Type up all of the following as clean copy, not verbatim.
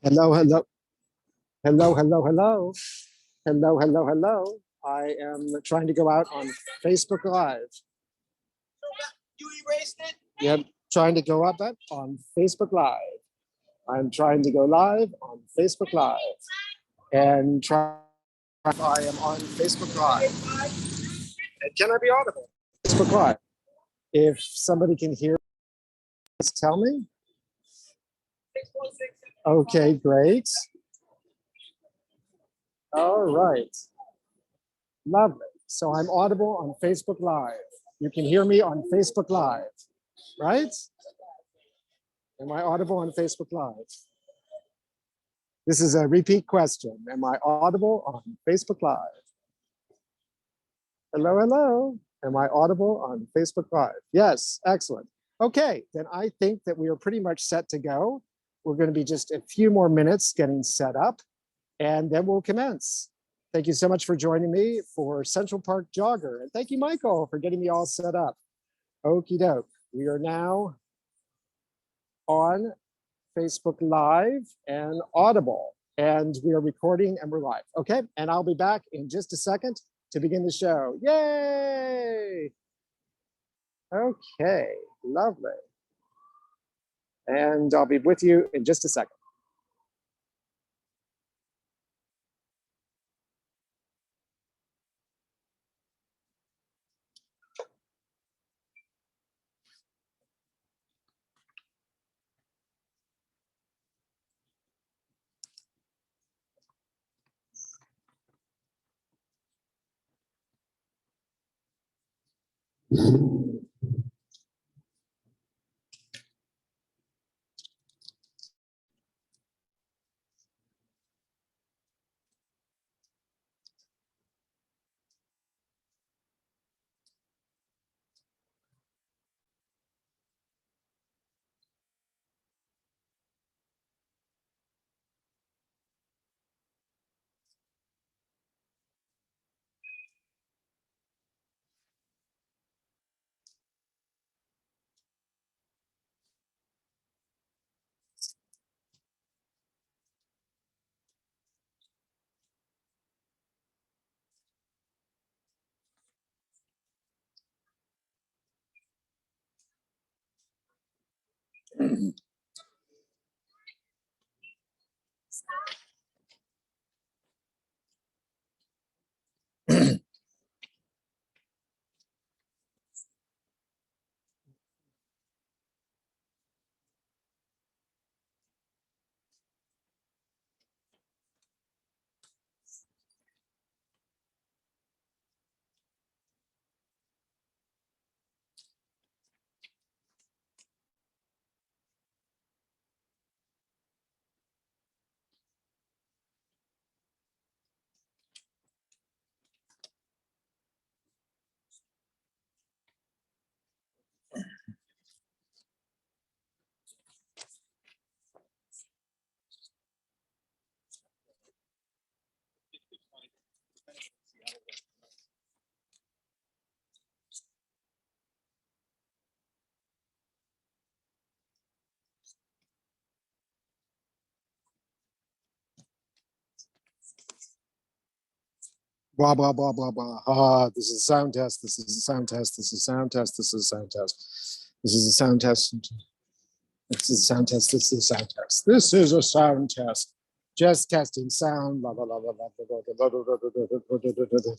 Hello, hello, hello, hello, hello, hello, hello, hello. I am trying to go out on Facebook Live. You erased it? Yep, trying to go up on Facebook Live. I'm trying to go live on Facebook Live. And I am on Facebook Live. And can I be audible? Facebook Live. If somebody can hear, just tell me. Okay, great. All right. Lovely. So I'm audible on Facebook Live. You can hear me on Facebook Live, right? Am I audible on Facebook Live? This is a repeat question. Am I audible on Facebook Live? Hello, hello. Am I audible on Facebook Live? Yes, excellent. Okay, then I think that we are pretty much set to go. We're going to be just a few more minutes getting set up, and then we'll commence. Thank you so much for joining me for Central Park Jogger. And thank you, Michael, for getting me all set up. Okie doke. We are now on Facebook Live and Audible, and we are recording and we're live. Okay, and I'll be back in just a second to begin the show. Yay! Okay, lovely. And I'll be with you in just a second. Blah, blah, blah, blah, blah. This is a sound test. This is a sound test. This is a sound test. This is a sound test. This is a sound test. This is a sound test. This is a sound test. This is a sound test. Just testing sound. Blah, blah, blah, blah, blah, blah, blah, blah, blah, blah, blah, blah, blah, blah.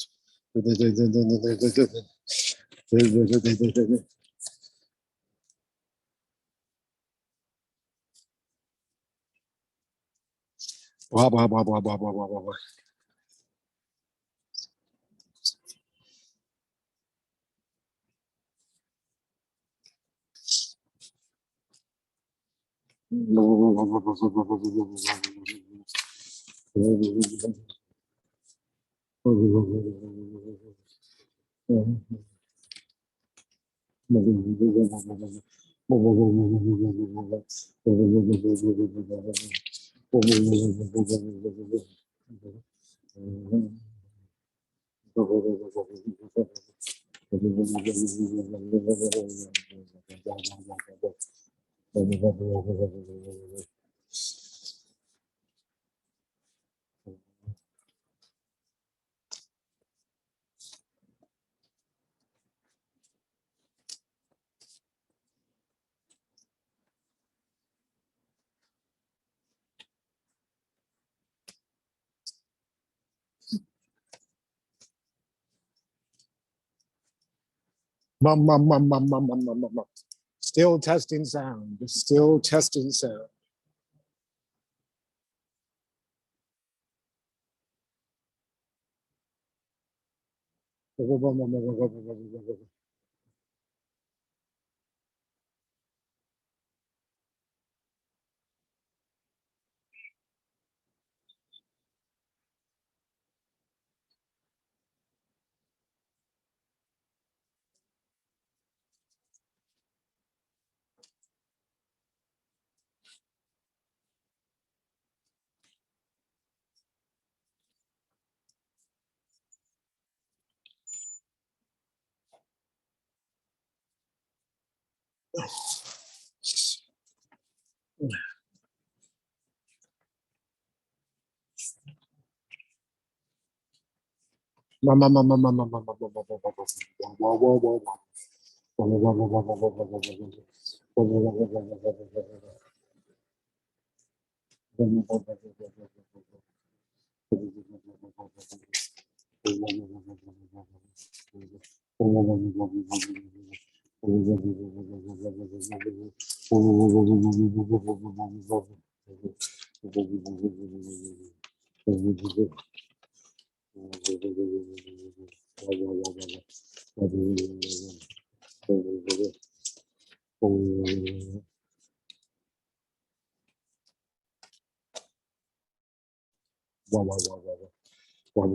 Mum, mum, mum, mum, mum, mum, mum, mum, mum. Still testing sound. Still testing sound. Mum, mum, mum, mum, mum, mum, mum, mum, mum, mum, mum, mum, mum. Whoa, whoa, whoa, whoa. Whoa, whoa, whoa, whoa, whoa, whoa, whoa, whoa, whoa, whoa. Whoa, whoa, whoa, whoa, whoa, whoa, whoa, whoa, whoa. Whoa, whoa, whoa, whoa, whoa, whoa, whoa, whoa, whoa. Wah, wah, wah, wah,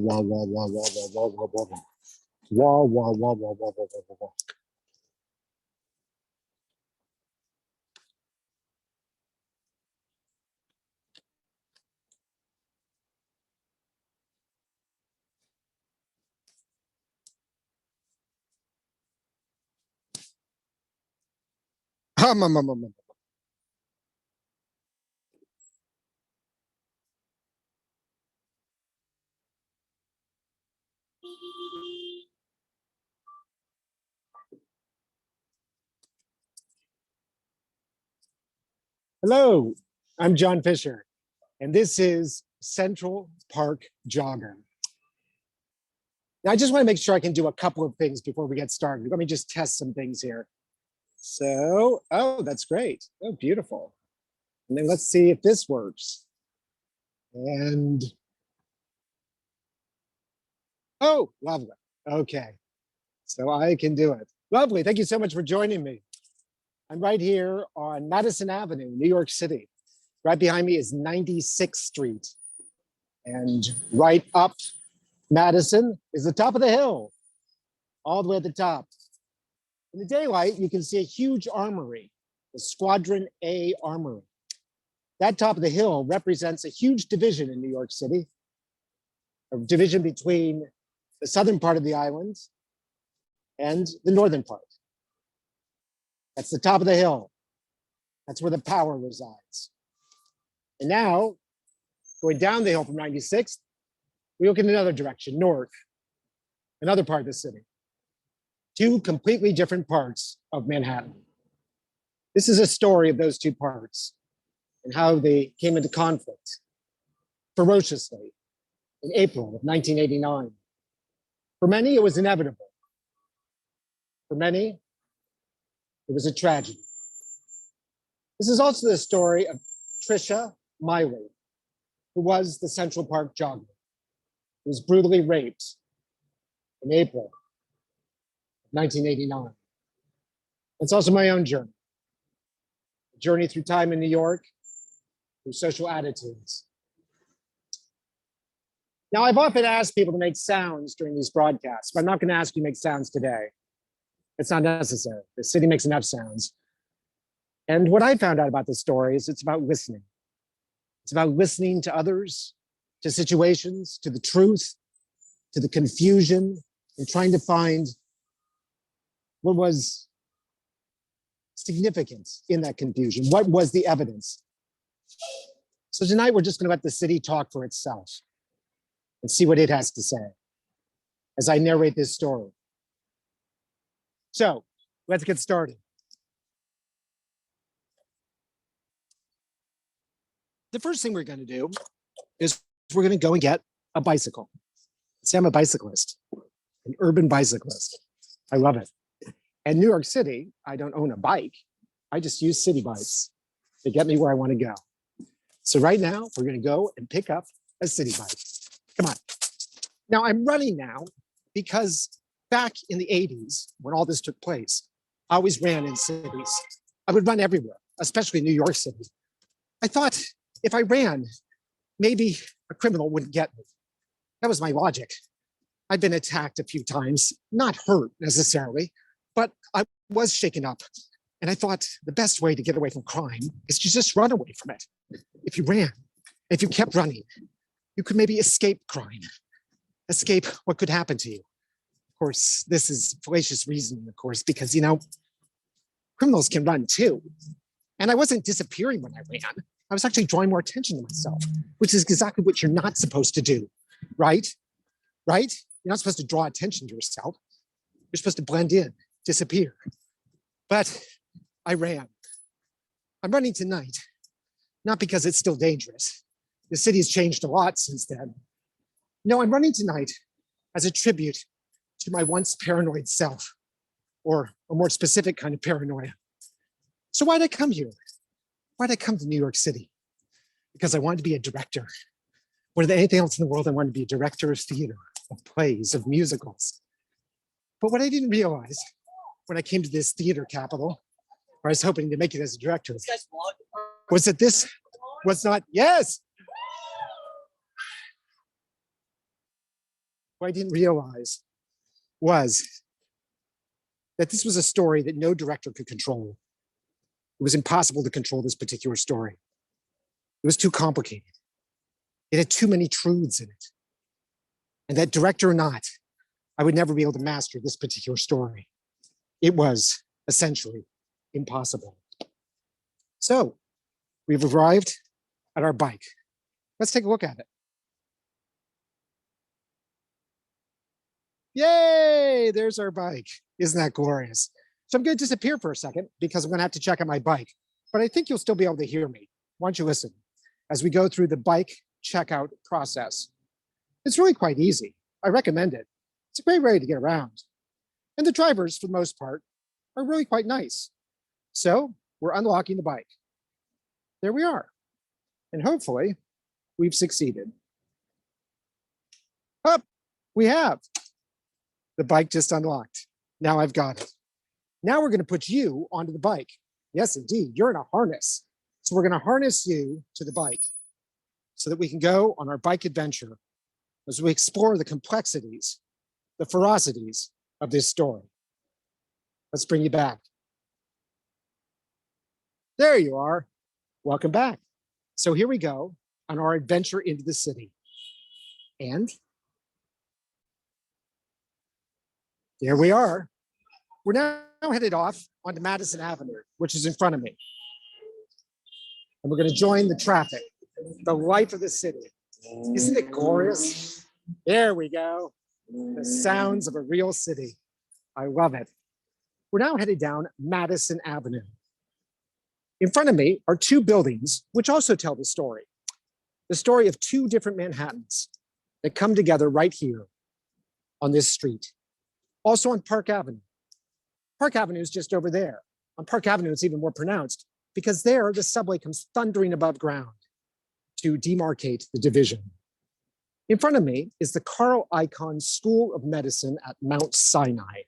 wah, wah, wah, wah, wah. Wah, wah, wah, wah, wah, wah, wah, wah. Hum, hum, hum, hum, hum. Hello, I'm John Fisher, and this is Central Park Jogger. Now, I just want to make sure I can do a couple of things before we get started. Let me just test some things here. So, oh, that's great. Oh, beautiful. And then let's see if this works. And, oh, lovely. Okay, so I can do it. Lovely. Thank you so much for joining me. I'm right here on Madison Avenue, New York City. Right behind me is 96th Street. And right up Madison is the top of the hill, all the way at the top. In the daylight, you can see a huge armory, the Squadron A Armory. That top of the hill represents a huge division in New York City, a division between the southern part of the island and the northern part. That's the top of the hill. That's where the power resides. And now, going down the hill from 96th, we look in another direction, north, another part of the city. Two completely different parts of Manhattan. This is a story of those two parts and how they came into conflict ferociously in April of 1989. For many, it was inevitable. For many, it was a tragedy. This is also the story of Trisha Miley, who was the Central Park Jogger, who was brutally raped in April of 1989. It's also my own journey. A journey through time in New York, through social attitudes. Now, I've often asked people to make sounds during these broadcasts, but I'm not going to ask you to make sounds today. It's not necessary. The city makes enough sounds. And what I found out about this story is it's about listening. It's about listening to others, to situations, to the truth, to the confusion, and trying to find what was significant in that confusion. What was the evidence? So tonight we're just going to let the city talk for itself and see what it has to say as I narrate this story. So let's get started. The first thing we're going to do is we're going to go and get a bicycle. See, I'm a bicyclist, an urban bicyclist. I love it. In New York City, I don't own a bike. I just use city bikes to get me where I want to go. So right now, we're going to go and pick up a city bike. Come on. Now, I'm running now because back in the 80s, when all this took place, I always ran in cities. I would run everywhere, especially New York City. I thought if I ran, maybe a criminal wouldn't get me. That was my logic. I've been attacked a few times, not hurt necessarily, but I was shaken up. And I thought the best way to get away from crime is to just run away from it. If you ran, if you kept running, you could maybe escape crime, escape what could happen to you. Of course, this is fallacious reasoning, of course, because, you know, criminals can run too. And I wasn't disappearing when I ran. I was actually drawing more attention to myself, which is exactly what you're not supposed to do, right? Right? You're not supposed to draw attention to yourself. You're supposed to blend in, disappear. But I ran. I'm running tonight, not because it's still dangerous. The city has changed a lot since then. No, I'm running tonight as a tribute to my once paranoid self, or a more specific kind of paranoia. So why'd I come here? Why'd I come to New York City? Because I wanted to be a director. More than anything else in the world, I wanted to be a director of theater, of plays, of musicals. But what I didn't realize when I came to this theater capital, where I was hoping to make it as a director, was that this was not, yes! What I didn't realize was that this was a story that no director could control. It was impossible to control this particular story. It was too complicated. It had too many truths in it. And that director or not, I would never be able to master this particular story. It was essentially impossible. So we've arrived at our bike. Let's take a look at it. Yay, there's our bike. Isn't that glorious? So I'm going to disappear for a second because I'm going to have to check out my bike, but I think you'll still be able to hear me. Why don't you listen as we go through the bike checkout process. It's really quite easy. I recommend it. It's a great way to get around. And the drivers, for the most part, are really quite nice. So we're unlocking the bike. There we are. And hopefully we've succeeded. Up, we have. The bike just unlocked. Now I've got it. Now we're going to put you onto the bike. Yes, indeed, you're in a harness. So we're going to harness you to the bike so that we can go on our bike adventure as we explore the complexities, the ferocities of this story. Let's bring you back. There you are. Welcome back. So here we go on our adventure into the city. And there we are. We're now headed off onto Madison Avenue, which is in front of me. And we're going to join the traffic, the life of the city. Isn't it glorious? There we go. The sounds of a real city. I love it. We're now headed down Madison Avenue. In front of me are two buildings, which also tell the story of two different Manhattans that come together right here on this street. Also on Park Avenue. Park Avenue is just over there. On Park Avenue, it's even more pronounced because there the subway comes thundering above ground to demarcate the division. In front of me is the Carl Icahn School of Medicine at Mount Sinai.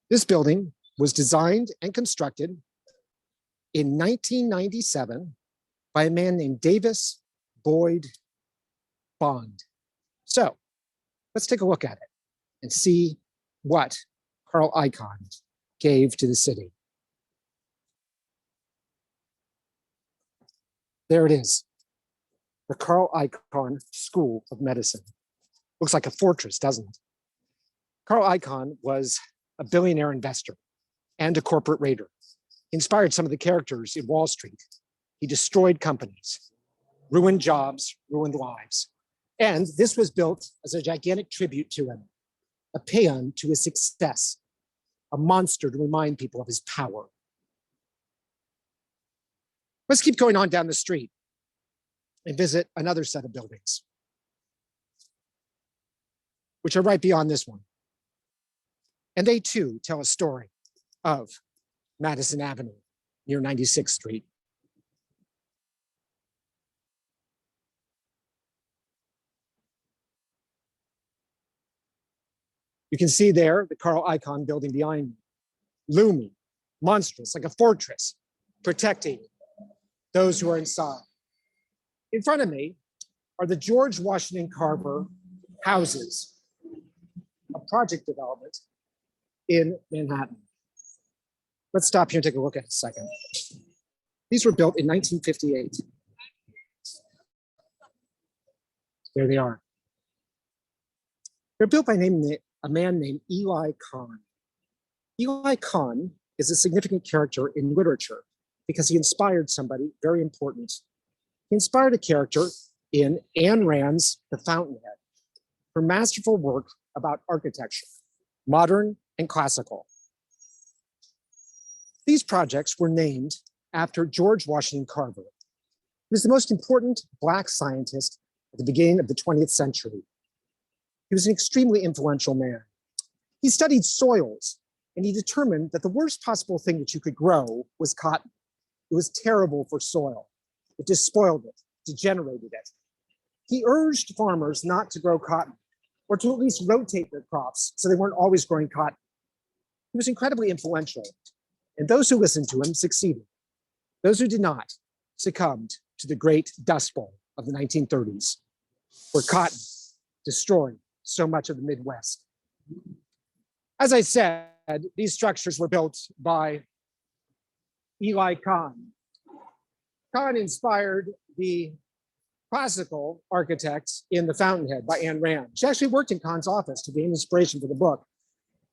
This building was designed and constructed in 1997 by a man named Davis Boyd Bond. So let's take a look at it and see what Carl Icahn gave to the city. There it is, the Carl Icahn School of Medicine. Looks like a fortress, doesn't it? Carl Icahn was a billionaire investor and a corporate raider. He inspired some of the characters in Wall Street. He destroyed companies, ruined jobs, ruined lives. And this was built as a gigantic tribute to him, a paean to his success, a monster to remind people of his power. Let's keep going on down the street and visit another set of buildings, which are right beyond this one. And they too tell a story of Madison Avenue near 96th Street. You can see there the Carl Icahn building behind me, looming, monstrous, like a fortress, protecting those who are inside. In front of me are the George Washington Carver houses, a project development in Manhattan. Let's stop here and take a look at it a second. These were built in 1958. There they are. They're built by a man named Icahn. Icahn is a significant character in literature because he inspired somebody very important. He inspired a character in Ayn Rand's The Fountainhead, her masterful work about architecture, modern and classical. These projects were named after George Washington Carver. He was the most important Black scientist at the beginning of the 20th century. He was an extremely influential man. He studied soils, and he determined that the worst possible thing that you could grow was cotton. It was terrible for soil. It just spoiled it, degenerated it. He urged farmers not to grow cotton, or to at least rotate their crops so they weren't always growing cotton. He was incredibly influential, and those who listened to him succeeded. Those who did not succumbed to the great Dust Bowl of the 1930s, where cotton destroyed so much of the Midwest. As I said, these structures were built by Icahn. Icahn inspired the classical architects in The Fountainhead by Ayn Rand. She actually worked in Kahn's office to gain inspiration for the book.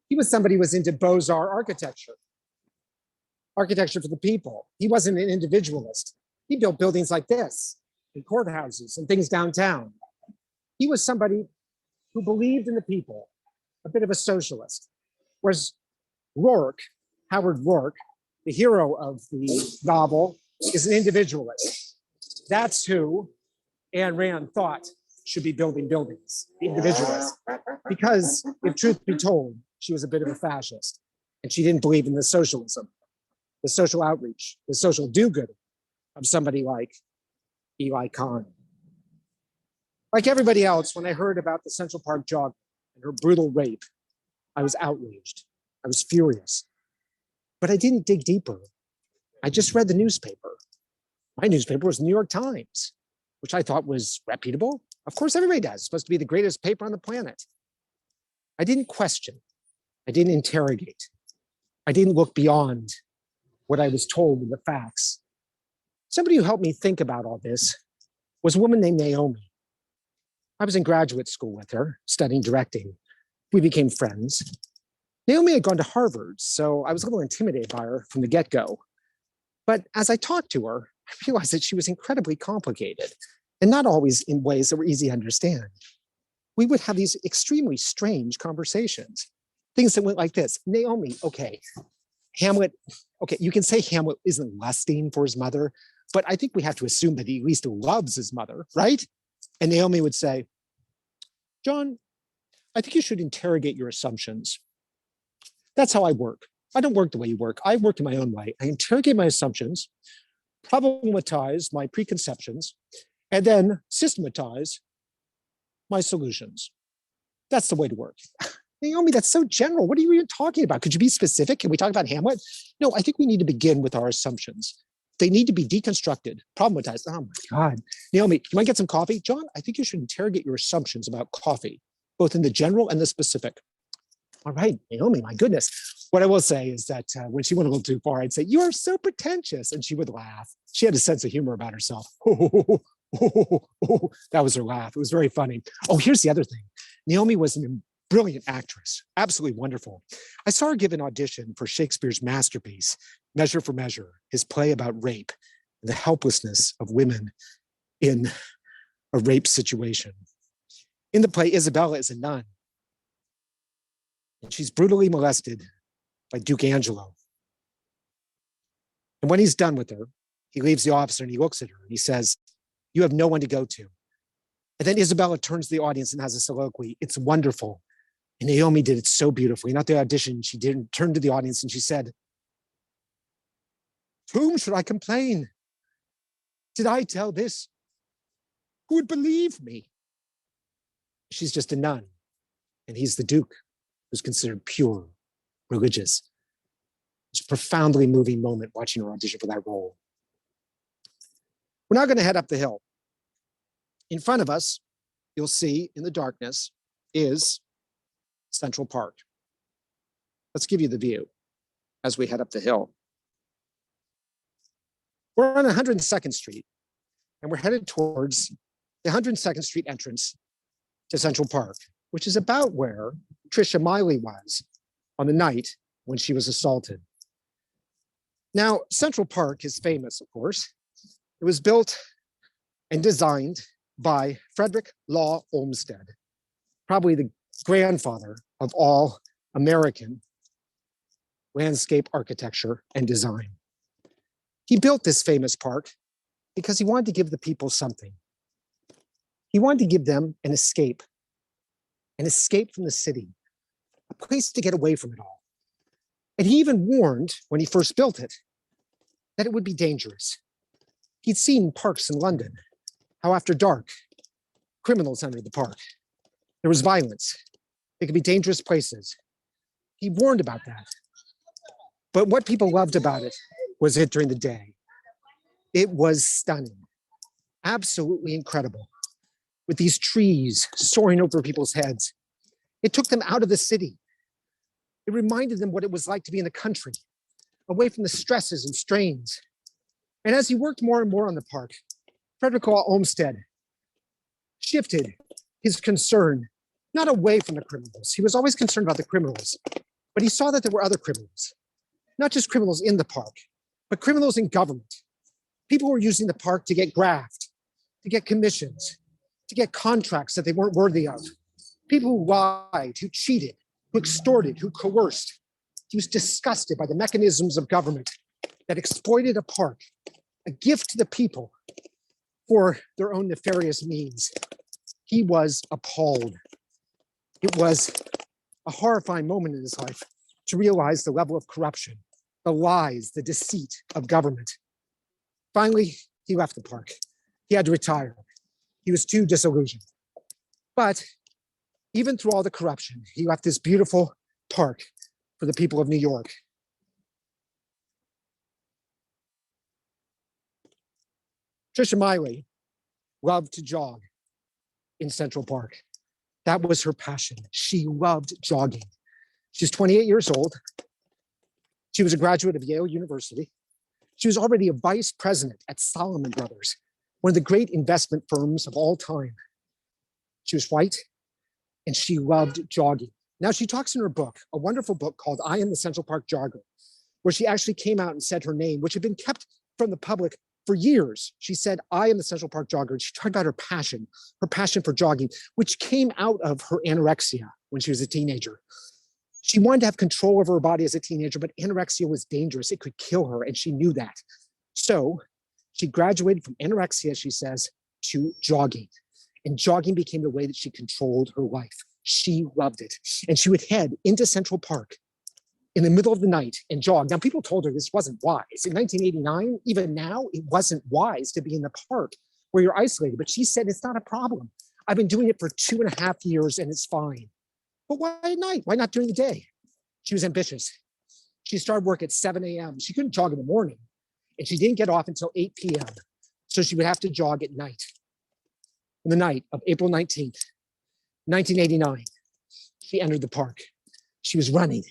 He was somebody who was into Beaux-Arts architecture, architecture for the people. He wasn't an individualist. He built buildings like this, and courthouses and things downtown. He was somebody who believed in the people, a bit of a socialist. Whereas Rourke, Howard Rourke, the hero of the novel, is an individualist. That's who Ayn Rand thought should be building buildings, the individualist. Because if truth be told, she was a bit of a fascist, and she didn't believe in the socialism, the social outreach, the social do-gooding of somebody like Icahn. Like everybody else, when I heard about the Central Park Jogger and her brutal rape, I was outraged. I was furious. But I didn't dig deeper. I just read the newspaper. My newspaper was the New York Times, which I thought was reputable. Of course, everybody does. It's supposed to be the greatest paper on the planet. I didn't question. I didn't interrogate. I didn't look beyond what I was told with the facts. Somebody who helped me think about all this was a woman named Naomi. I was in graduate school with her, studying directing. We became friends. Naomi had gone to Harvard, so I was a little intimidated by her from the get-go. But as I talked to her, I realized that she was incredibly complicated and not always in ways that were easy to understand. We would have these extremely strange conversations, things that went like this. Naomi, okay, Hamlet, okay, you can say Hamlet isn't lusting for his mother, but I think we have to assume that he at least loves his mother, right? And Naomi would say, John, I think you should interrogate your assumptions. That's how I work. I don't work the way you work. I work in my own way. I interrogate my assumptions, problematize my preconceptions, and then systematize my solutions. That's the way to work. Naomi, that's so general. What are you even talking about? Could you be specific? Can we talk about Hamlet? No, I think we need to begin with our assumptions. They need to be deconstructed, problematized. Oh my God. Naomi, you might get some coffee? John, I think you should interrogate your assumptions about coffee, both in the general and the specific. All right, Naomi, my goodness. What I will say is that when she went a little too far, I'd say, you are so pretentious. And she would laugh. She had a sense of humor about herself. That was her laugh. It was very funny. Oh, here's the other thing. Naomi was a brilliant actress, absolutely wonderful. I saw her give an audition for Shakespeare's masterpiece, Measure for Measure, his play about rape, and the helplessness of women in a rape situation. In the play, Isabella is a nun, and she's brutally molested by Duke Angelo. And when he's done with her, he leaves the officer and he looks at her and he says, you have no one to go to. And then Isabella turns to the audience and has a soliloquy. It's wonderful. And Naomi did it so beautifully. Not the audition, she did turn to the audience and she said, to whom should I complain? Did I tell this? Who would believe me? She's just a nun. And he's the Duke, who's considered pure, religious. It's a profoundly moving moment watching her audition for that role. We're now going to head up the hill. In front of us, you'll see in the darkness is Central Park. Let's give you the view as we head up the hill. We're on 102nd Street, and we're headed towards the 102nd Street entrance to Central Park, which is about where Trisha Miley was on the night when she was assaulted. Now, Central Park is famous, of course. It was built and designed by Frederick Law Olmsted, probably the grandfather of all American landscape architecture and design. He built this famous park because he wanted to give the people something. He wanted to give them an escape from the city, a place to get away from it all. And he even warned, when he first built it, that it would be dangerous. He'd seen parks in London, how after dark, criminals entered the park. There was violence. They could be dangerous places. He warned about that. But what people loved about it was it during the day. It was stunning, absolutely incredible, with these trees soaring over people's heads. It took them out of the city. It reminded them what it was like to be in the country, away from the stresses and strains. And as he worked more and more on the park, Frederick Law Olmsted shifted his concern not away from the criminals. He was always concerned about the criminals, but he saw that there were other criminals, not just criminals in the park, but criminals in government. People who were using the park to get graft, to get commissions, to get contracts that they weren't worthy of. People who lied, who cheated, who extorted, who coerced. He was disgusted by the mechanisms of government that exploited a park, a gift to the people for their own nefarious means. He was appalled. It was a horrifying moment in his life to realize the level of corruption, the lies, the deceit of government. Finally, he left the park. He had to retire. He was too disillusioned. But even through all the corruption, he left this beautiful park for the people of New York. Trisha Miley loved to jog in Central Park. That was her passion. She loved jogging. She's 28 years old. She was a graduate of Yale University. She was already a vice president at Salomon Brothers, one of the great investment firms of all time. She was white, and she loved jogging. Now, she talks in her book, a wonderful book called I Am the Central Park Jogger, where she actually came out and said her name, which had been kept from the public for years. She said, I am the Central Park Jogger. And she talked about her passion for jogging, which came out of her anorexia when she was a teenager. She wanted to have control over her body as a teenager, but anorexia was dangerous. It could kill her, and she knew that. So she graduated from anorexia, she says, to jogging. And jogging became the way that she controlled her life. She loved it. And she would head into Central Park in the middle of the night and jog. Now, people told her this wasn't wise. In 1989, even now, it wasn't wise to be in the park where you're isolated. But she said, it's not a problem. I've been doing it for 2.5 years and it's fine. But why at night? Why not during the day? She was ambitious. She started work at 7 a.m. She couldn't jog in the morning, and she didn't get off until 8 p.m. So she would have to jog at night. On the night of April 19th, 1989, she entered the park. She was running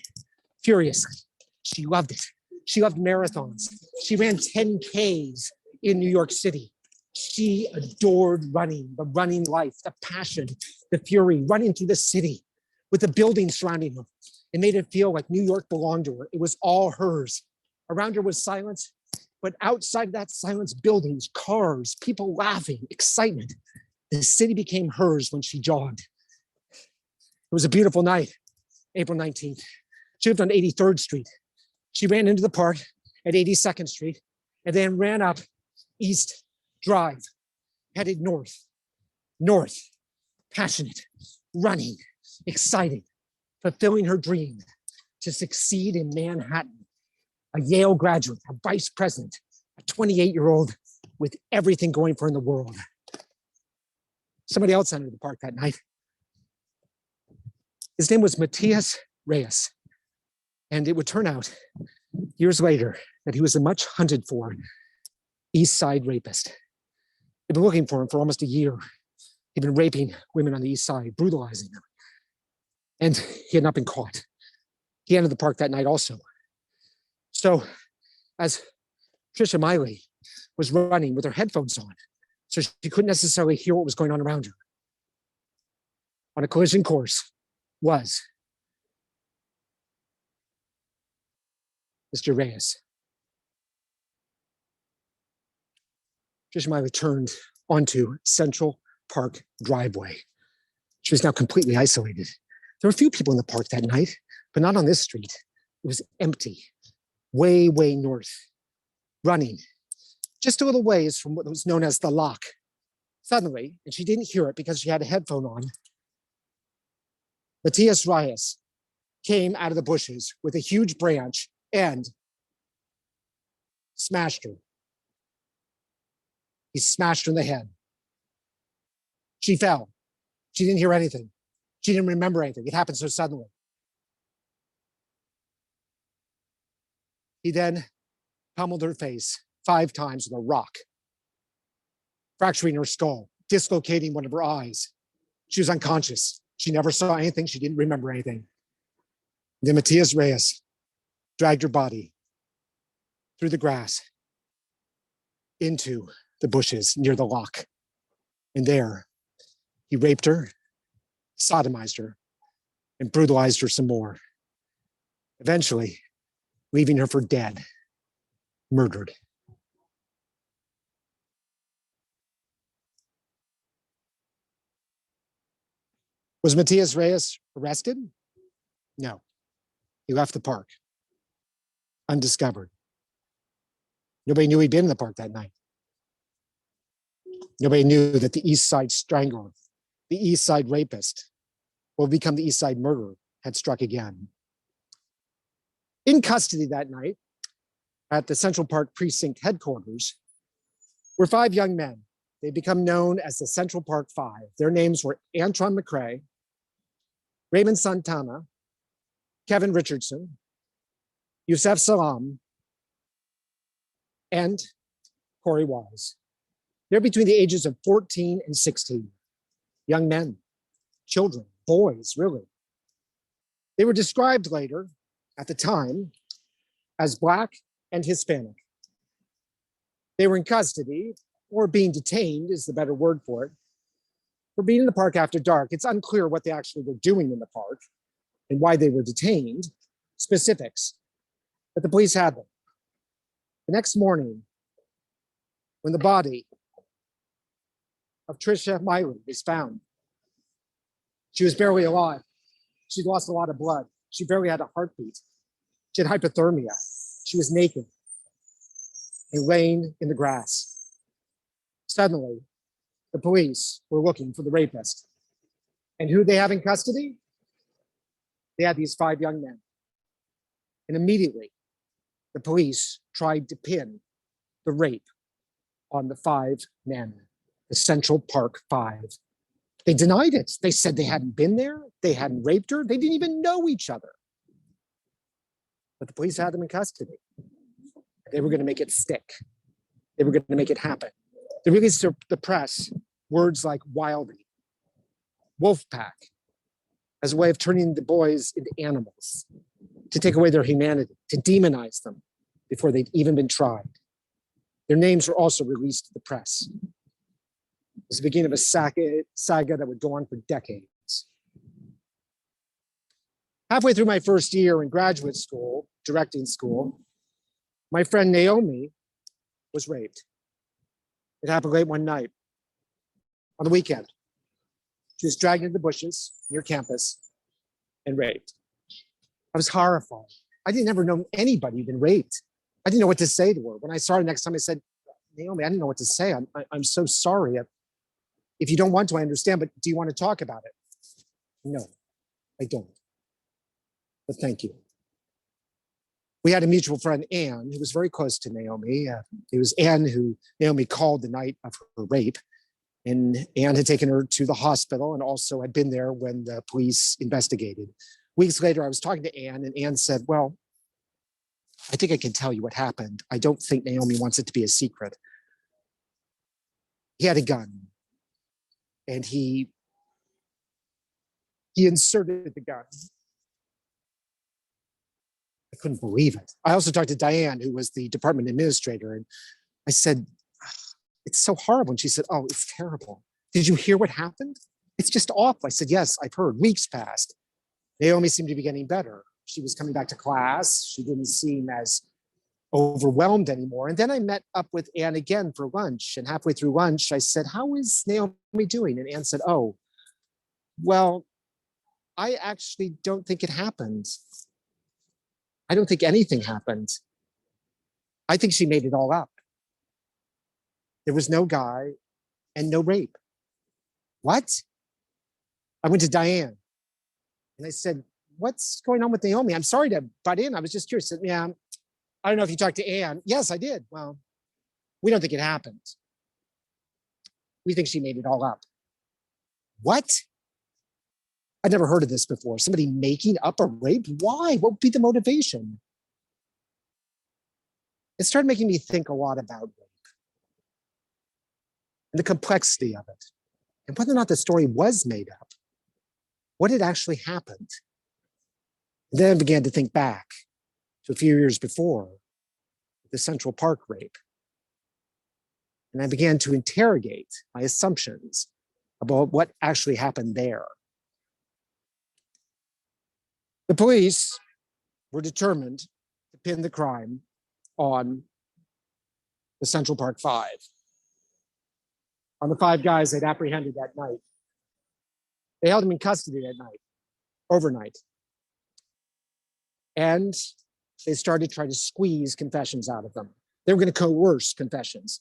furiously. She loved it. She loved marathons. She ran 10Ks in New York City. She adored running, the running life, the passion, the fury, running through the city with the buildings surrounding her. It made her feel like New York belonged to her. It was all hers. Around her was silence, but outside of that silence, buildings, cars, people laughing, excitement. The city became hers when she jogged. It was a beautiful night, April 19th. She lived on 83rd Street. She ran into the park at 82nd Street and then ran up East Drive, headed north, passionate, running, excited, fulfilling her dream to succeed in Manhattan, a Yale graduate, a vice president, a 28-year-old with everything going for her in the world. Somebody else entered the park that night. His name was Matias Reyes. And it would turn out years later that he was a much hunted for East Side rapist. They'd been looking for him for almost a year. He'd been raping women on the East Side, brutalizing them. And he had not been caught. He entered the park that night also. So as Trisha Miley was running with her headphones on, so she couldn't necessarily hear what was going on around her, on a collision course was Mr. Reyes. Trisha Miley turned onto Central Park driveway. She was now completely isolated. There were a few people in the park that night, but not on this street. It was empty, way, way north, running just a little ways from what was known as the lock. Suddenly, and she didn't hear it because she had a headphone on, Matias Reyes came out of the bushes with a huge branch and smashed her. He smashed her in the head. She fell. She didn't hear anything. She didn't remember anything. It happened so suddenly. He then pummeled her face 5 times with a rock, fracturing her skull, dislocating one of her eyes. She was unconscious. She never saw anything. She didn't remember anything. Then Matias Reyes dragged her body through the grass into the bushes near the lock. And there, he raped her, sodomized her, and brutalized her some more. Eventually, leaving her for dead, murdered. Was Matias Reyes arrested? No. He left the park, undiscovered. Nobody knew he'd been in the park that night. Nobody knew that the East Side Strangler, the East Side Rapist, what would become the East Side Murderer, had struck again. In custody that night, at the Central Park Precinct headquarters, were 5 young men. They'd become known as the Central Park 5. Their names were Antron McCrae, Raymond Santana, Kevin Richardson, Yusef Salam, and Corey Wise. They're between the ages of 14 and 16. Young men, children, boys, really. They were described later, at the time, as Black and Hispanic. They were in custody, or being detained is the better word for it, for being in the park after dark. It's unclear what they actually were doing in the park and why they were detained, specifics, but the police had them. The next morning, when the body of Trisha Miley was found, she was barely alive. She'd lost a lot of blood. She barely had a heartbeat. She had hypothermia. She was naked and laying in the grass. Suddenly, the police were looking for the rapist. And who they have in custody? They had these 5 young men. And immediately, the police tried to pin the rape on the 5 men, the Central Park 5. They denied it. They said they hadn't been there. They hadn't raped her. They didn't even know each other. But the police had them in custody. They were going to make it stick. They were going to make it happen. They released to the press words like wildie, wolf pack, as a way of turning the boys into animals, to take away their humanity, to demonize them before they'd even been tried. Their names were also released to the press. It was the beginning of a saga that would go on for decades. Halfway through my first year in graduate school, directing school, my friend Naomi was raped. It happened late one night on the weekend. She was dragged into the bushes near campus and raped. I was horrified. I didn't ever know anybody who'd been raped. I didn't know what to say to her. When I saw her next time, I said, Naomi, I didn't know what to say. I'm so sorry. If you don't want to, I understand, but do you want to talk about it? No, I don't. But thank you. We had a mutual friend, Anne, who was very close to Naomi. It was Anne who Naomi called the night of her rape. And Anne had taken her to the hospital and also had been there when the police investigated. Weeks later, I was talking to Anne, and Anne said, well, I think I can tell you what happened. I don't think Naomi wants it to be a secret. He had a gun, and he inserted the gun. I couldn't believe it. I also talked to Diane, who was the department administrator, and I said, it's so horrible. And she said, oh, it's terrible. Did you hear what happened? It's just awful. I said, yes, I've heard. Weeks passed. Naomi seemed to be getting better. She was coming back to class. She didn't seem as overwhelmed anymore. And then I met up with Anne again for lunch. And halfway through lunch, I said, how is Naomi doing? And Anne said, oh, well, I actually don't think it happened. I don't think anything happened. I think she made it all up. There was no guy and no rape. What? I went to Diane and I said, what's going on with Naomi? I'm sorry to butt in. I was just curious. I said, yeah, I don't know if you talked to Anne. Yes, I did. Well, we don't think it happened. We think she made it all up. What? I'd never heard of this before. Somebody making up a rape? Why? What would be the motivation? It started making me think a lot about rape and the complexity of it, and whether or not the story was made up, what had actually happened. And then I began to think back to a few years before, the Central Park rape. And I began to interrogate my assumptions about what actually happened there. The police were determined to pin the crime on the Central Park Five, on the five guys they'd apprehended that night. They held them in custody that night, overnight. And they started trying to squeeze confessions out of them. They were going to coerce confessions,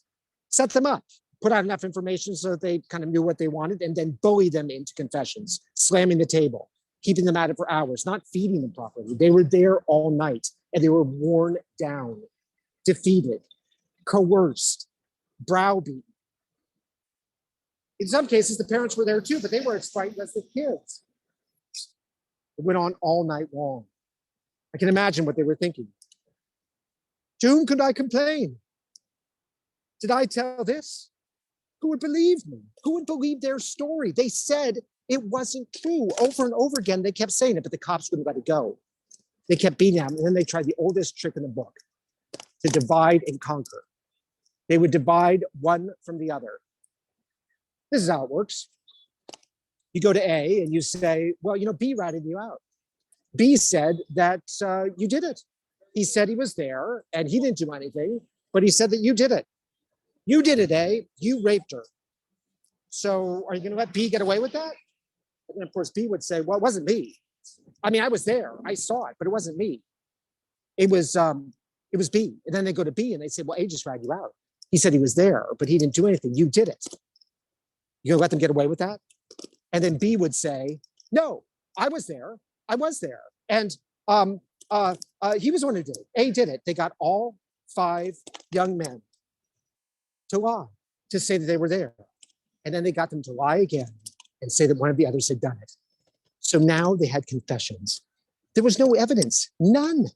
set them up, put out enough information so that they kind of knew what they wanted, and then bully them into confessions, slamming the table, keeping them at it for hours, not feeding them properly. They were there all night, and they were worn down, defeated, coerced, browbeaten. In some cases, the parents were there too, but they weren't as frightened as the kids. It went on all night long. I can imagine what they were thinking. To whom could I complain? Did I tell this? Who would believe me? Who would believe their story? They said it wasn't true. Over and over again, they kept saying it, but the cops wouldn't let it go. They kept beating them, and then they tried the oldest trick in the book, to divide and conquer. They would divide one from the other. This is how it works. You go to A and you say, well, B ratted you out. B said that you did it. He said he was there and he didn't do anything, but he said that you did it. You did it, A. You raped her. So are you going to let B get away with that? And of course, B would say, well, it wasn't me. I mean, I was there. I saw it, but it wasn't me. It was B. And then they go to B and they say, well, A just ratted you out. He said he was there, but he didn't do anything. You did it. You gonna let them get away with that? And then B would say, no, I was there. I was there. And he was the one who did it. A did it. They got all five young men to lie, to say that they were there. And then they got them to lie again and say that one of the others had done it. So now they had confessions. There was no evidence, none.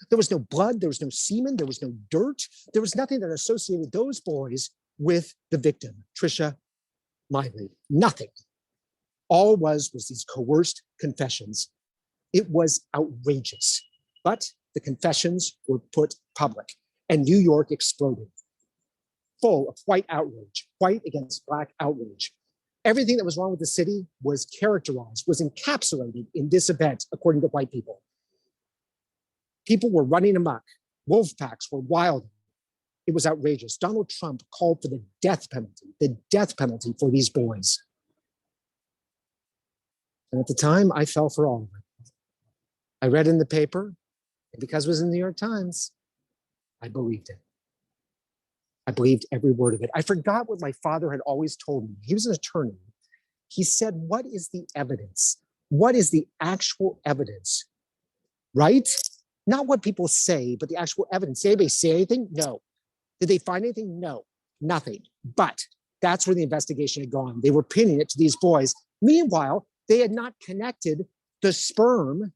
There was no blood, there was no semen, there was no dirt. There was nothing that associated those boys with the victim, Trisha Miley, nothing. All was these coerced confessions. It was outrageous, but the confessions were put public and New York exploded, full of white outrage, white against black outrage. Everything that was wrong with the city was characterized, was encapsulated in this event, according to white people. People were running amok. Wolf packs were wild. It was outrageous. Donald Trump called for the death penalty for these boys. And at the time, I fell for all of it. I read in the paper, and because it was in the New York Times, I believed it. I believed every word of it. I forgot what my father had always told me. He was an attorney. He said, what is the evidence? What is the actual evidence? Right? Not what people say, but the actual evidence. Did anybody say anything? No. Did they find anything? No, nothing. But that's where the investigation had gone. They were pinning it to these boys. Meanwhile, they had not connected the sperm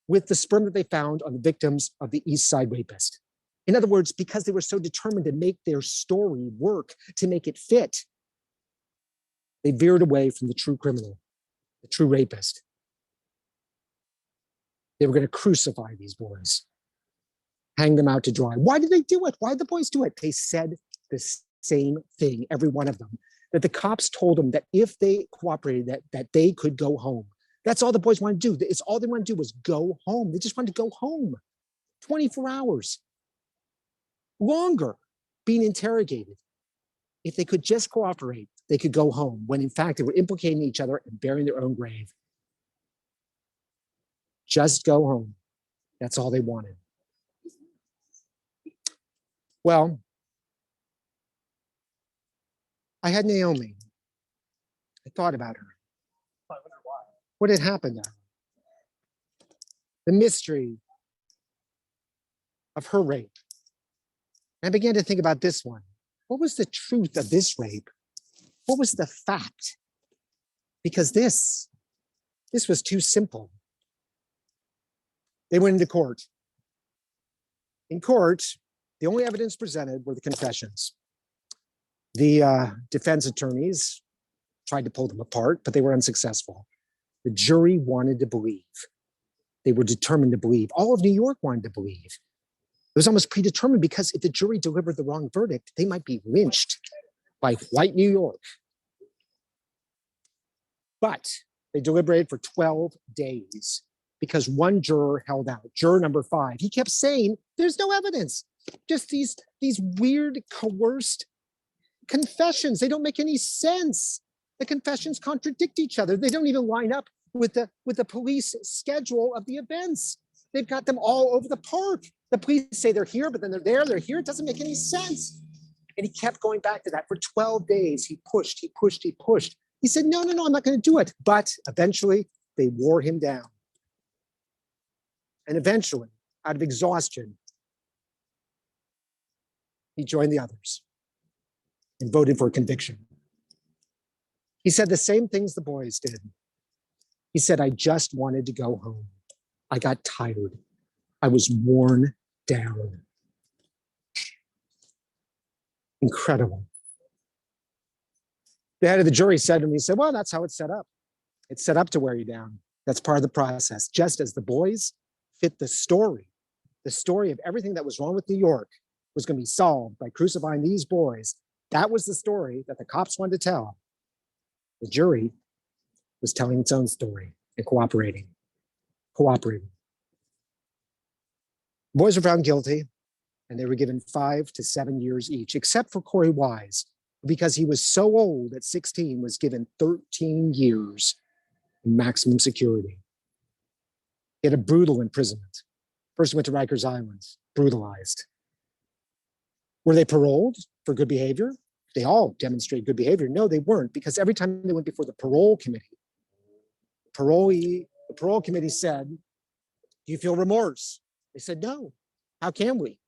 with the sperm that they found on the victims of the East Side rapist. In other words, because they were so determined to make their story work, to make it fit, they veered away from the true criminal, the true rapist. They were going to crucify these boys, hang them out to dry. Why did they do it? Why did the boys do it? They said the same thing, every one of them, that the cops told them that if they cooperated, that they could go home. That's all the boys wanted to do. It's all they wanted to do was go home. They just wanted to go home. 24 hours. Longer being interrogated. If they could just cooperate, they could go home, when in fact they were implicating each other and burying their own grave. Just go home. That's all they wanted. Well, I had Naomi. I thought about her. What had happened to her? The mystery of her rape. And I began to think about this one. What was the truth of this rape? What was the fact? Because this was too simple. They went into court. In court, the only evidence presented were the confessions. The defense attorneys tried to pull them apart, but they were unsuccessful. The jury wanted to believe. They were determined to believe. All of New York wanted to believe. It was almost predetermined, because if the jury delivered the wrong verdict, they might be lynched by white New York. But they deliberated for 12 days because one juror held out, juror number 5. He kept saying, there's no evidence. Just these weird, coerced confessions. They don't make any sense. The confessions contradict each other. They don't even line up with the police schedule of the events. They've got them all over the park. The police say they're here, but then they're here. It doesn't make any sense. And he kept going back to that for 12 days. He pushed. He said, no, I'm not going to do it. But eventually they wore him down. And eventually, out of exhaustion, he joined the others and voted for conviction. He said the same things the boys did. He said, I just wanted to go home. I got tired. I was worn down. Incredible. The head of the jury said to me, he said, well, that's how it's set up. It's set up to wear you down. That's part of the process. Just as the boys fit the story of everything that was wrong with New York was going to be solved by crucifying these boys. That was the story that the cops wanted to tell. The jury was telling its own story and cooperating. The boys were found guilty, and they were given 5 to 7 years each, except for Corey Wise, who, because he was so old at 16, was given 13 years in maximum security. He had a brutal imprisonment. First went to Rikers Island, brutalized. Were they paroled for good behavior? They all demonstrated good behavior. No, they weren't, because every time they went before the parole committee, the parole committee said, do you feel remorse? They said, no. How can we?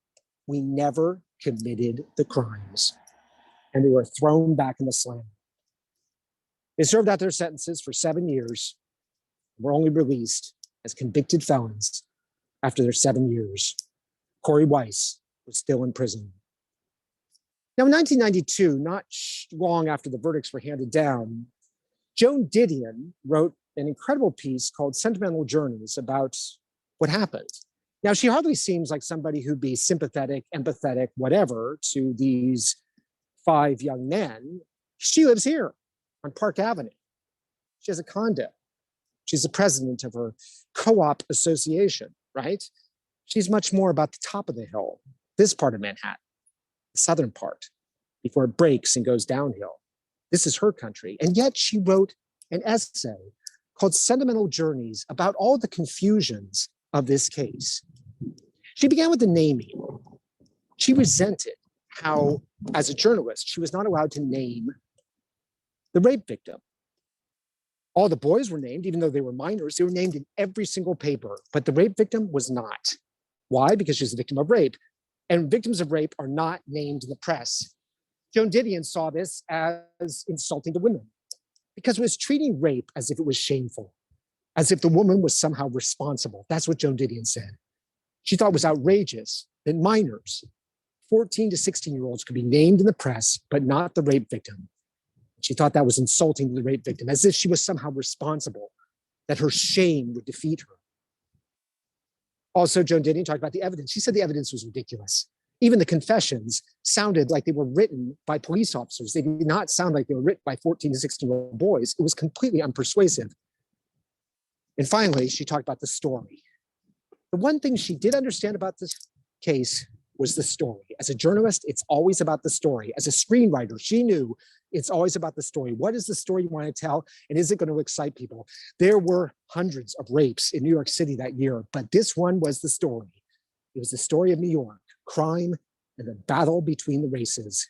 We never committed the crimes. And they were thrown back in the slam. They served out their sentences for 7 years and were only released as convicted felons after their 7 years. Corey Weiss was still in prison. Now, in 1992, not long after the verdicts were handed down, Joan Didion wrote an incredible piece called Sentimental Journeys about what happened. Now, she hardly seems like somebody who'd be sympathetic, empathetic, whatever, to these 5 young men. She lives here on Park Avenue. She has a condo. She's the president of her co-op association, right? She's much more about the top of the hill, this part of Manhattan, the southern part, before it breaks and goes downhill. This is her country. And yet she wrote an essay called Sentimental Journeys about all the confusions of this case. She began with the naming. She resented how, as a journalist, she was not allowed to name the rape victim. All the boys were named, even though they were minors. They were named in every single paper, but the rape victim was not. Why? Because she's a victim of rape. And victims of rape are not named in the press. Joan Didion saw this as insulting to women because it was treating rape as if it was shameful, as if the woman was somehow responsible. That's what Joan Didion said. She thought it was outrageous that minors, 14 to 16-year-olds, could be named in the press, but not the rape victim. She thought that was insulting to the rape victim, as if she was somehow responsible, that her shame would defeat her. Also, Joan Didion talked about the evidence. She said the evidence was ridiculous. Even the confessions sounded like they were written by police officers. They did not sound like they were written by 14 to 16-year-old boys. It was completely unpersuasive. And finally, she talked about the story. The one thing she did understand about this case was the story. As a journalist, it's always about the story. As a screenwriter, she knew it's always about the story. What is the story you want to tell? And is it going to excite people? There were hundreds of rapes in New York City that year, but this one was the story. It was the story of New York, crime, and the battle between the races.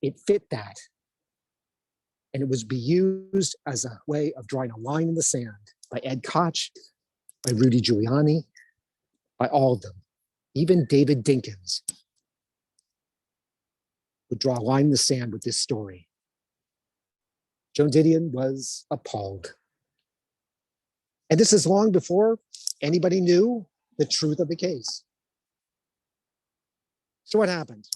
It fit that. And it was be used as a way of drawing a line in the sand by Ed Koch, by Rudy Giuliani, by all of them. Even David Dinkins would draw a line in the sand with this story. Joan Didion was appalled. And this is long before anybody knew the truth of the case. So what happened?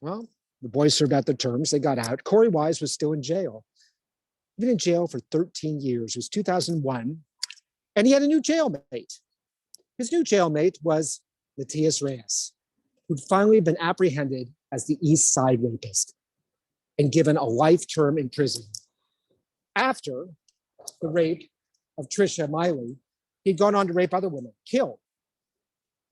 Well, the boys served out their terms. They got out. Corey Wise was still in jail. He'd been in jail for 13 years. It was 2001. And he had a new jailmate. His new jailmate was Matthias Reyes, who'd finally been apprehended as the East Side rapist and given a life term in prison. After the rape of Trisha Miley, he'd gone on to rape other women, killed.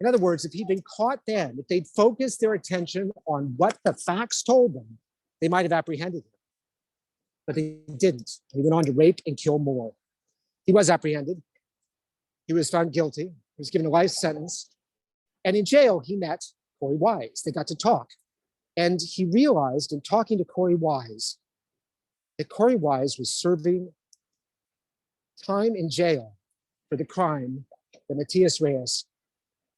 In other words, if he'd been caught then, if they'd focused their attention on what the facts told them, they might have apprehended him. But they didn't. He went on to rape and kill more. He was apprehended. He was found guilty. He was given a life sentence. And in jail, he met Corey Wise. They got to talk. And he realized in talking to Corey Wise that Corey Wise was serving time in jail for the crime that Matthias Reyes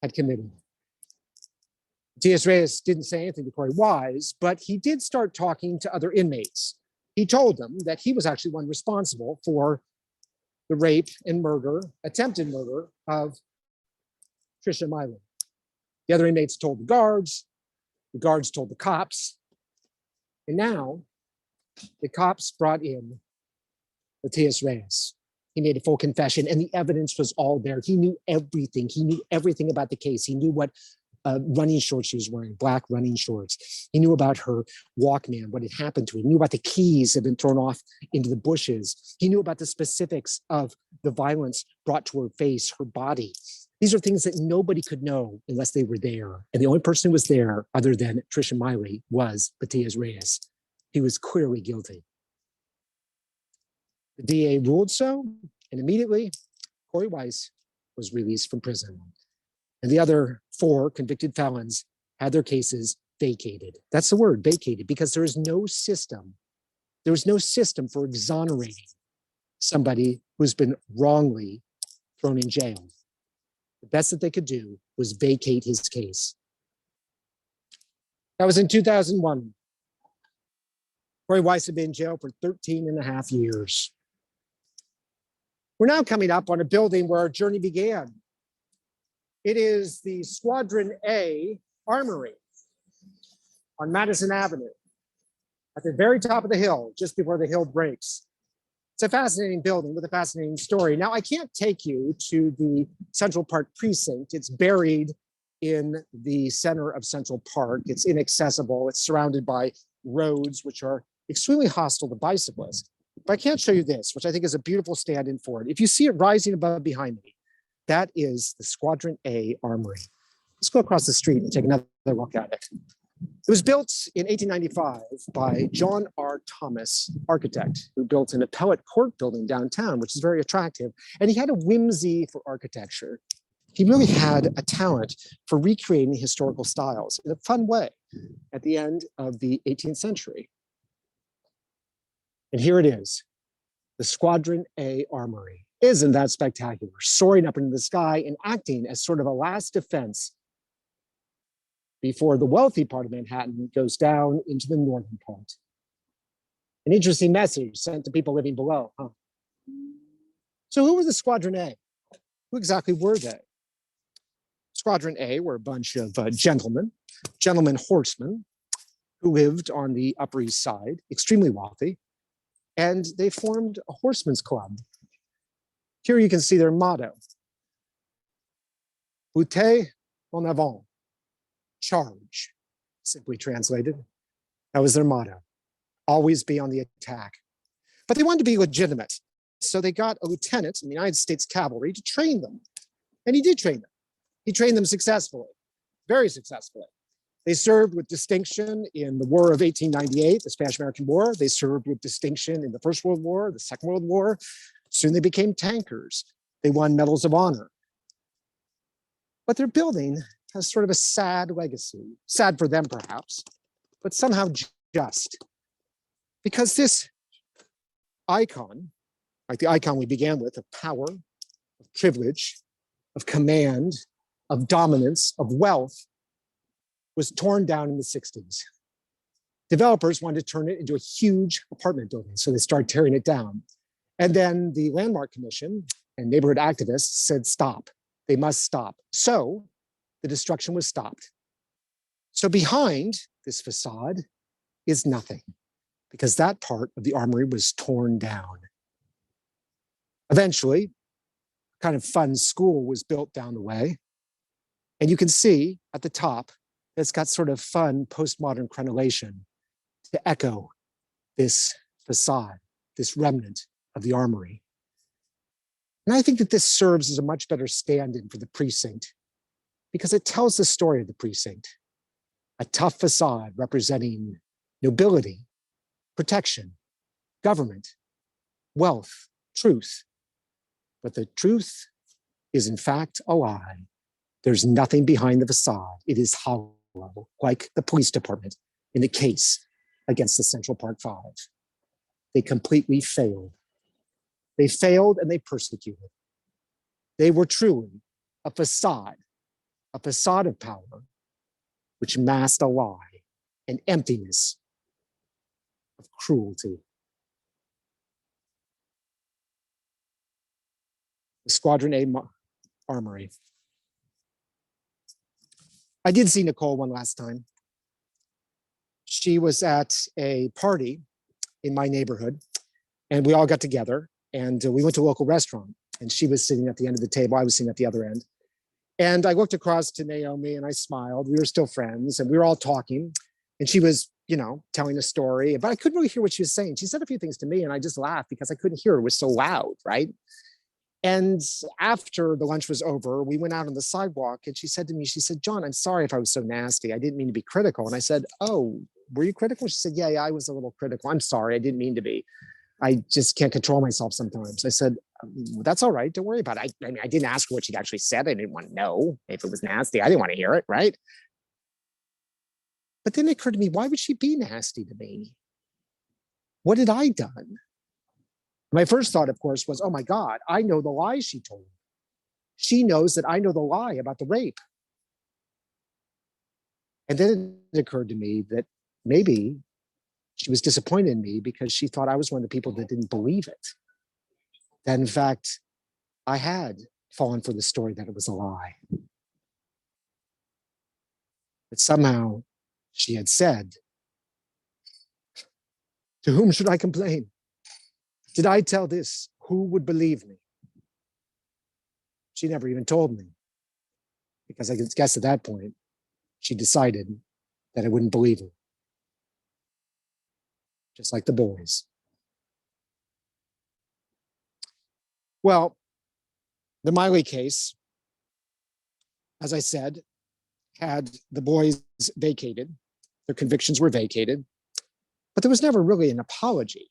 had committed. Matthias Reyes didn't say anything to Corey Wise, but he did start talking to other inmates. He told them that he was actually one responsible for the rape and murder, attempted murder of Trisha Miley. The other inmates told the guards told the cops, and now the cops brought in Matthias Reyes. He made a full confession and the evidence was all there. He knew everything. He knew everything about the case. He knew what running shorts she was wearing, black running shorts. He knew about her Walkman, what had happened to her. He knew about the keys that had been thrown off into the bushes. He knew about the specifics of the violence brought to her face, her body. These are things that nobody could know unless they were there. And the only person who was there other than Trisha Miley was Matthias Reyes. He was clearly guilty. The DA ruled so, and immediately Corey Wise was released from prison. And the other 4 convicted felons had their cases vacated. That's the word, vacated, because there is no system. There is no system for exonerating somebody who's been wrongly thrown in jail. The best that they could do was vacate his case. That was in 2001. Corey Weiss had been in jail for 13 and a half years. We're now coming up on a building where our journey began. It is the Squadron A Armory on Madison Avenue, at the very top of the hill, just before the hill breaks. It's a fascinating building with a fascinating story. Now, I can't take you to the Central Park precinct. It's buried in the center of Central Park. It's inaccessible. It's surrounded by roads, which are extremely hostile to bicyclists. But I can't show you this, which I think is a beautiful stand-in for it. If you see it rising above behind me, that is the Squadron A Armory. Let's go across the street and take another look at it. It was built in 1895 by John R. Thomas, architect, who built an appellate court building downtown, which is very attractive. And he had a whimsy for architecture. He really had a talent for recreating historical styles in a fun way at the end of the 18th century. And here it is, the Squadron A Armory. Isn't that spectacular? Soaring up into the sky and acting as sort of a last defense before the wealthy part of Manhattan goes down into the northern part. An interesting message sent to people living below, huh? So who was the Squadron A? Who exactly were they? Squadron A were a bunch of gentlemen horsemen, who lived on the Upper East Side, extremely wealthy, and they formed a horsemen's club. Here you can see their motto, Butte en avant, charge, simply translated. That was their motto, always be on the attack. But they wanted to be legitimate, so they got a lieutenant in the United States Cavalry to train them. And he did train them. He trained them successfully, very successfully. They served with distinction in the War of 1898, the Spanish-American War. They served with distinction in the First World War, the Second World War. Soon they became tankers. They won medals of honor. But their building has sort of a sad legacy, sad for them perhaps, but somehow just. Because this icon, like the icon we began with, of power, of privilege, of command, of dominance, of wealth, was torn down in the 60s. Developers wanted to turn it into a huge apartment building, so they started tearing it down. And then the Landmark Commission and neighborhood activists said, stop, they must stop. So the destruction was stopped. So behind this facade is nothing, because that part of the armory was torn down. Eventually, a kind of fun school was built down the way. And you can see at the top, it's got sort of fun postmodern crenellation to echo this facade, this remnant of the armory. And I think that this serves as a much better stand-in for the precinct because it tells the story of the precinct. A tough facade representing nobility, protection, government, wealth, truth. But the truth is in fact a lie. There's nothing behind the facade. It is hollow, like the police department in the case against the Central Park Five. They completely failed. They failed and they persecuted. They were truly a facade of power, which masked a lie, an emptiness of cruelty. The Squadron A Armory. I did see Nicole one last time. She was at a party in my neighborhood, and we all got together, and we went to a local restaurant, and she was sitting at the end of the table. I was sitting at the other end. And I looked across to Naomi, and I smiled. We were still friends, and we were all talking, and she was, telling a story, but I couldn't really hear what she was saying. She said a few things to me, and I just laughed because I couldn't hear her. It was so loud, right? And after the lunch was over, we went out on the sidewalk and she said to me, John, I'm sorry if I was so nasty. I didn't mean to be critical. And I said, oh, were you critical? She said, yeah, I was a little critical. I'm sorry. I didn't mean to be. I just can't control myself sometimes. I said, that's all right. Don't worry about it. I didn't ask her what she'd actually said. I didn't want to know if it was nasty. I didn't want to hear it, right? But then it occurred to me, why would she be nasty to me? What had I done? My first thought, of course, was, oh my God, I know the lie she told. She knows that I know the lie about the rape. And then it occurred to me that maybe She was disappointed in me because she thought I was one of the people that didn't believe it. That in fact, I had fallen for the story that it was a lie. But somehow she had said, to whom should I complain? Did I tell this? Who would believe me? She never even told me, because I guess at that point, she decided that I wouldn't believe her. Just like the boys. Well, the Miley case, as I said, had the boys vacated. Their convictions were vacated, but there was never really an apology.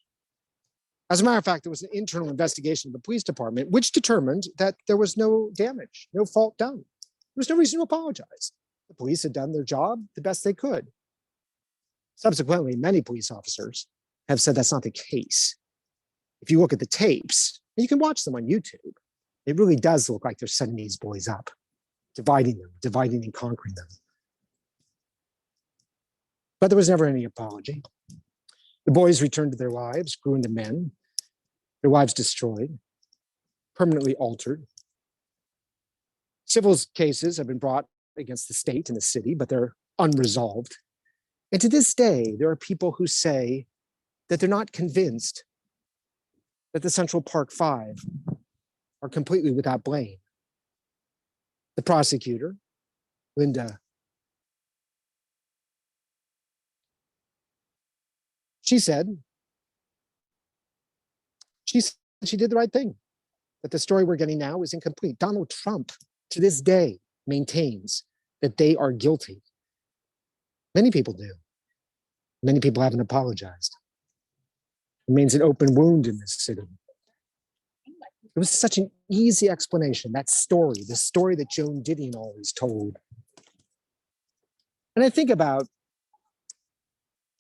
As a matter of fact, there was an internal investigation of the police department, which determined that there was no damage, no fault done. There was no reason to apologize. The police had done their job the best they could. Subsequently, many police officers have said that's not the case. If you look at the tapes, and you can watch them on YouTube, it really does look like they're setting these boys up, dividing and conquering them. But there was never any apology. The boys returned to their lives, grew into men, their lives destroyed, permanently altered. Civil cases have been brought against the state and the city, but they're unresolved. And to this day, there are people who say that they're not convinced that the Central Park Five are completely without blame. The prosecutor, Linda, she said she did the right thing, that the story we're getting now is incomplete. Donald Trump, to this day, maintains that they are guilty. Many people do. Many people haven't apologized. It remains an open wound in this city. It was such an easy explanation, that story, the story that Joan Didion always told. And I think about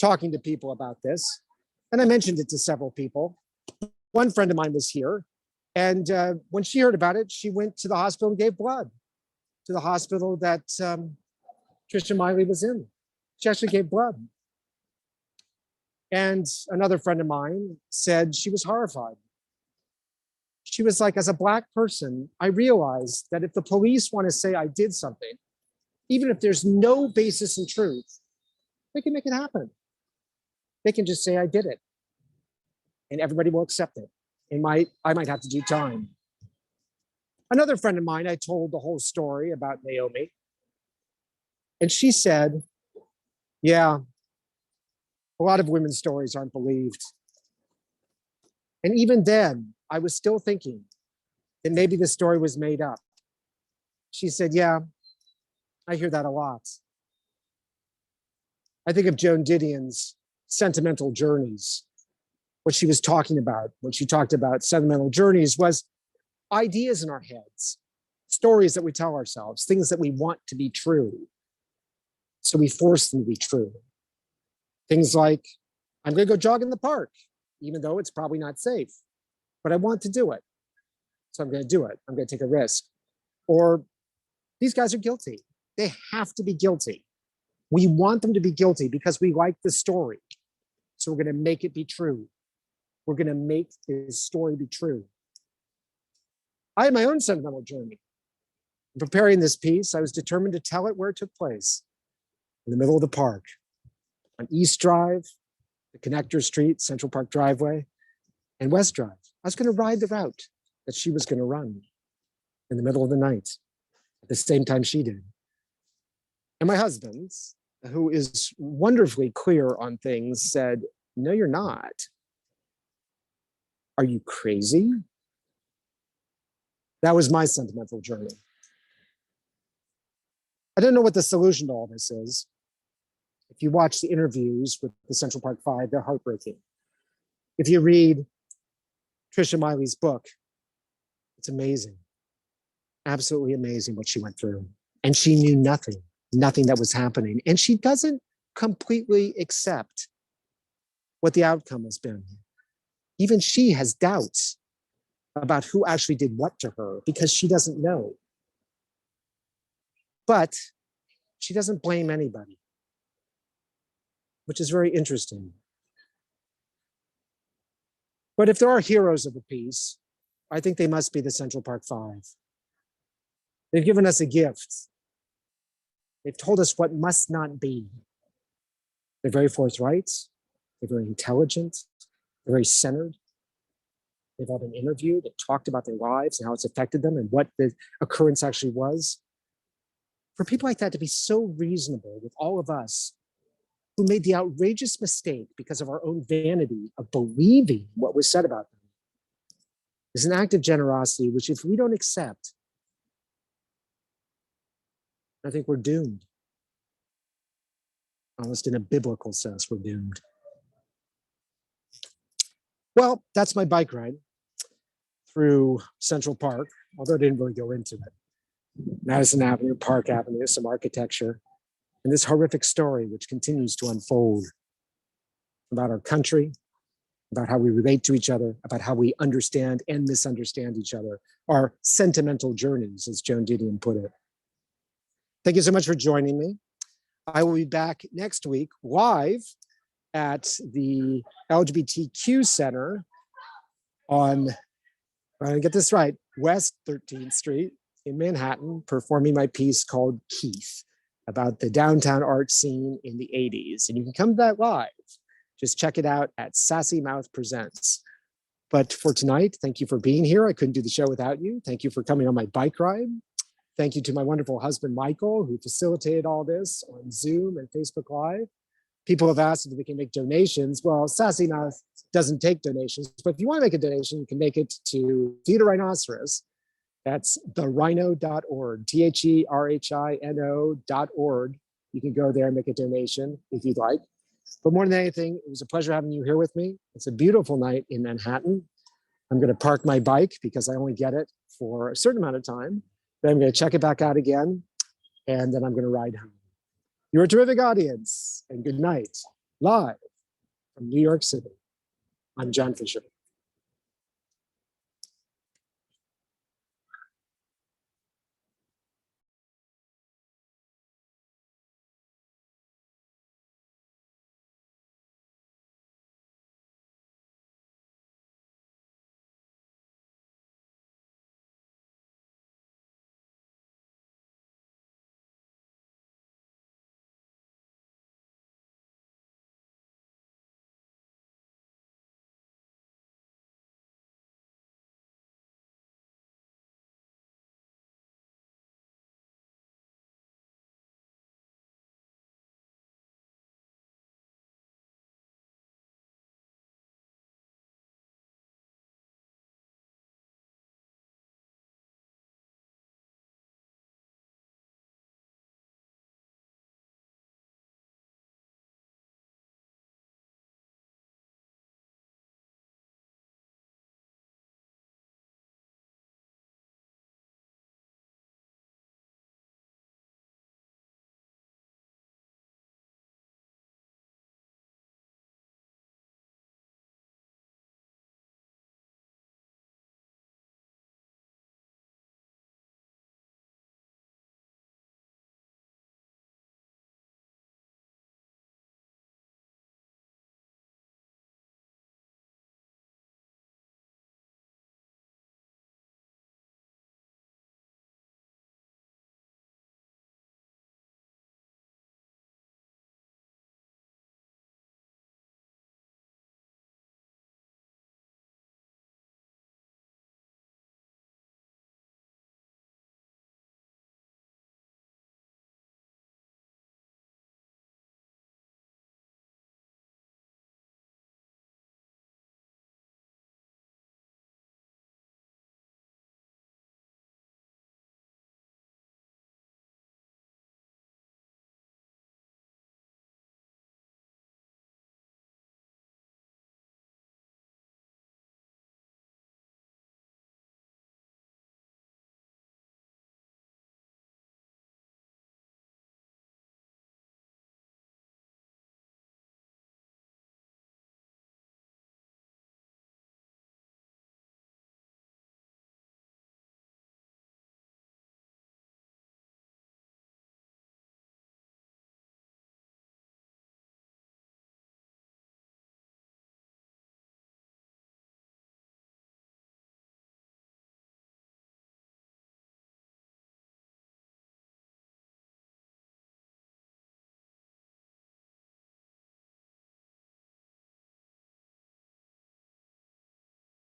talking to people about this, and I mentioned it to several people. One friend of mine was here, and when she heard about it, she went to the hospital and gave blood to the hospital that Trisha Miley was in. She actually gave blood. And another friend of mine said she was horrified. She was like, as a Black person, I realized that if the police want to say I did something, even if there's no basis in truth, they can make it happen. They can just say I did it, and everybody will accept it. I might have to do time. Another friend of mine, I told the whole story about Naomi, and she said, yeah, a lot of women's stories aren't believed. And even then, I was still thinking that maybe the story was made up. She said, yeah, I hear that a lot. I think of Joan Didion's sentimental journeys. What she was talking about when she talked about sentimental journeys was ideas in our heads, stories that we tell ourselves, things that we want to be true. So we force them to be true. Things like, I'm going to go jog in the park, even though it's probably not safe, but I want to do it. So I'm going to do it. I'm going to take a risk. Or these guys are guilty. They have to be guilty. We want them to be guilty because we like the story. So we're going to make it be true. We're going to make this story be true. I had my own sentimental journey. In preparing this piece, I was determined to tell it where it took place, in the middle of the park, on East Drive, the connector street, Central Park Driveway, and West Drive. I was going to ride the route that she was going to run in the middle of the night at the same time she did. And my husband, who is wonderfully clear on things, said, no, you're not. Are you crazy? That was my sentimental journey. I don't know what the solution to all this is. If you watch the interviews with the Central Park Five, they're heartbreaking. If you read Trisha Miley's book, it's amazing. Absolutely amazing what she went through. And she knew nothing that was happening. And she doesn't completely accept what the outcome has been. Even she has doubts about who actually did what to her because she doesn't know. But she doesn't blame anybody, which is very interesting. But if there are heroes of the piece, I think they must be the Central Park Five. They've given us a gift. They've told us what must not be. They're very forthright. They're very intelligent. They're very centered. They've all been interviewed and talked about their lives and how it's affected them and what the occurrence actually was. For people like that to be so reasonable with all of us who made the outrageous mistake because of our own vanity of believing what was said about them is an act of generosity, which if we don't accept, I think we're doomed. Almost in a biblical sense, we're doomed. Well, that's my bike ride through Central Park, although I didn't really go into it. Madison Avenue, Park Avenue, some architecture, and this horrific story which continues to unfold about our country, about how we relate to each other, about how we understand and misunderstand each other, our sentimental journeys, as Joan Didion put it. Thank you so much for joining me. I will be back next week live at the LGBTQ Center on, I'm gonna get this right, West 13th Street in Manhattan, performing my piece called Keith, about the downtown art scene in the 80s. And you can come to that live. Just check it out at Sassymouth Presents. But for tonight, thank you for being here. I couldn't do the show without you. Thank you for coming on my bike ride. Thank you to my wonderful husband, Michael, who facilitated all this on Zoom and Facebook Live. People have asked if we can make donations. Well, Sassymouth doesn't take donations, but if you want to make a donation, you can make it to Theater Rhinoceros. That's therhino.org, THERHINO.org. You can go there and make a donation if you'd like. But more than anything, it was a pleasure having you here with me. It's a beautiful night in Manhattan. I'm going to park my bike because I only get it for a certain amount of time. Then I'm going to check it back out again, and then I'm going to ride home. You're a terrific audience, and good night, live from New York City. I'm John Fisher.